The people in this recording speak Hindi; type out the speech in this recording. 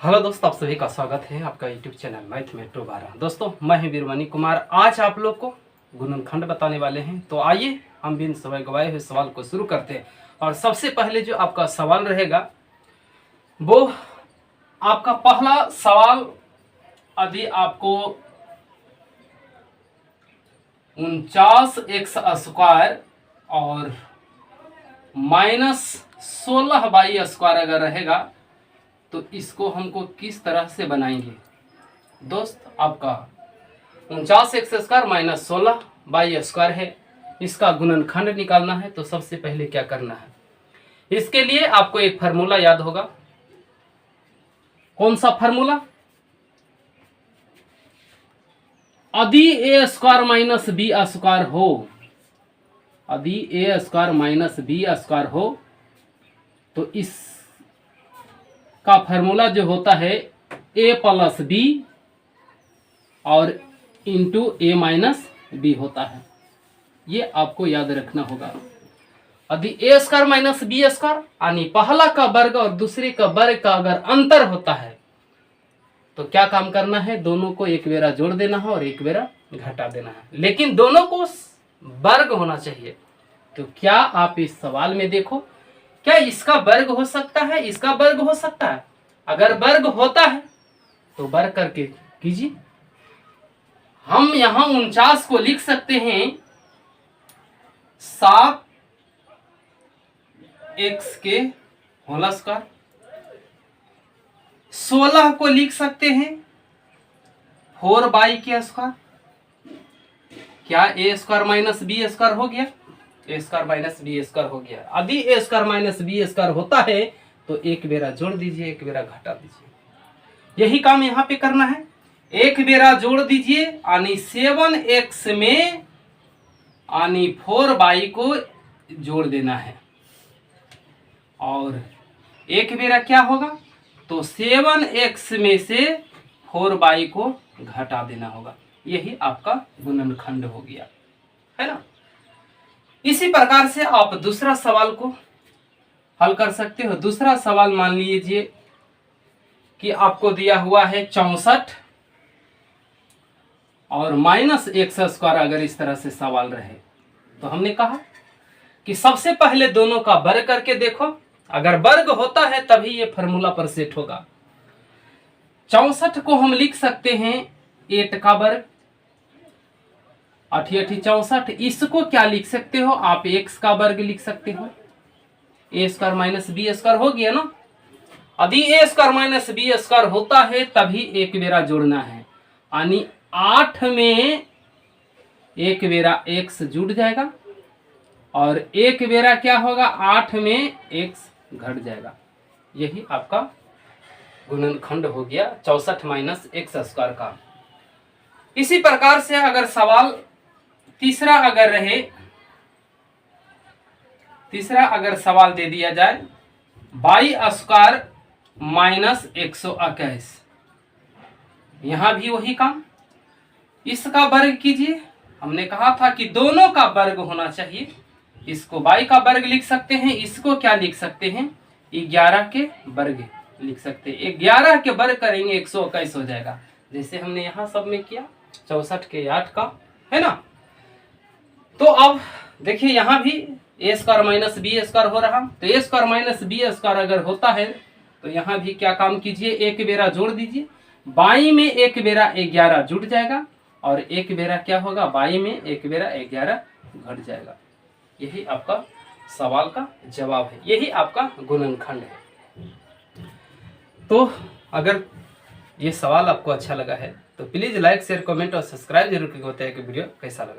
हेलो दोस्तों, आप सभी का स्वागत है आपका यूट्यूब चैनल मैथ में 12। दोस्तों, मैं हूं वीरवानी कुमार। आज आप लोग को गुणनखंड बताने वाले हैं। तो आइए हम बिन समय गवाए हुए सवाल को शुरू करते हैं। और सबसे पहले जो आपका सवाल रहेगा वो आपका पहला सवाल, यदि आपको 49x² और -16y² अगर रहेगा तो इसको हमको किस तरह से बनाएंगे। दोस्त, आपका 49x² -16y² है, इसका गुणनखंड निकालना है। तो सबसे पहले क्या करना है, इसके लिए आपको एक फार्मूला याद होगा। कौन सा फार्मूला? यदि a² - b² हो, यदि a² - b² हो तो इस का फार्मूला जो होता है a + b और इंटू a - b होता है। ये आपको याद रखना होगा। यदि a² - b² यानी पहला का वर्ग और दूसरे का वर्ग का अगर अंतर होता है तो क्या काम करना है, दोनों को एक बेरा जोड़ देना है और एक बेरा घटा देना है, लेकिन दोनों को वर्ग होना चाहिए। तो क्या आप इस सवाल में देखो, क्या इसका वर्ग हो सकता है, इसका वर्ग हो सकता है? अगर वर्ग होता है तो वर्ग करके कीजिए। हम यहां 49 को लिख सकते हैं 7x², 16 को लिख सकते हैं 4y²। क्या a² - b² हो गया? a² - b² हो गया। यदि a² - b² होता है तो एक बेरा जोड़ दीजिए, एक बेरा घटा दीजिए। यही काम यहाँ पे करना है। एक बेरा जोड़ दीजिए यानी 7x में यानी 4y को जोड़ देना है, और एक बेरा क्या होगा तो 7x में से 4y को घटा देना होगा। यही आपका गुणनखंड हो गया, है ना। इसी प्रकार से आप दूसरा सवाल को हल कर सकते हो। दूसरा सवाल मान लीजिए कि आपको दिया हुआ है 64 और -x²। अगर इस तरह से सवाल रहे तो हमने कहा कि सबसे पहले दोनों का वर्ग करके देखो। अगर वर्ग होता है तभी ये फार्मूला पर सेट होगा। 64 को हम लिख सकते हैं 8 का वर्ग, 8 × 8 = 64। इसको क्या लिख सकते हो आप, x का वर्ग लिख सकते हो। a² - b² हो गया ना। यदि a² - b² होता है तभी एक बेरा जोड़ना है, यानी 8 में एक बेरा x जुड़ जाएगा और एक बेरा क्या होगा, 8 में x घट जाएगा। यही आपका गुणनखंड हो गया 64 - x² का। इसी प्रकार से अगर सवाल तीसरा अगर सवाल दे दिया जाए y² - 121, यहां भी वही काम, इसका वर्ग कीजिए। हमने कहा था कि दोनों का वर्ग होना चाहिए। इसको y का वर्ग लिख सकते हैं, इसको क्या लिख सकते हैं 11 के वर्ग लिख सकते हैं। 11 के वर्ग करेंगे 121 हो जाएगा, जैसे हमने यहाँ सब में किया 64 के 8 का, है ना। तो अब देखिए यहाँ भी a² - b² हो रहा। तो a² - b² अगर होता है तो यहाँ भी क्या काम कीजिए, एक बेरा जोड़ दीजिए। बाई में एक बेरा 11 जुड़ जाएगा और एक बेरा क्या होगा, बाई में एक बेरा 11 घट जाएगा। यही आपका सवाल का जवाब है, यही आपका गुणनखंड है। तो अगर ये सवाल आपको अच्छा लगा है तो प्लीज लाइक, शेयर, कमेंट और सब्सक्राइब जरूर करके बताइए कि वीडियो कैसा लगा।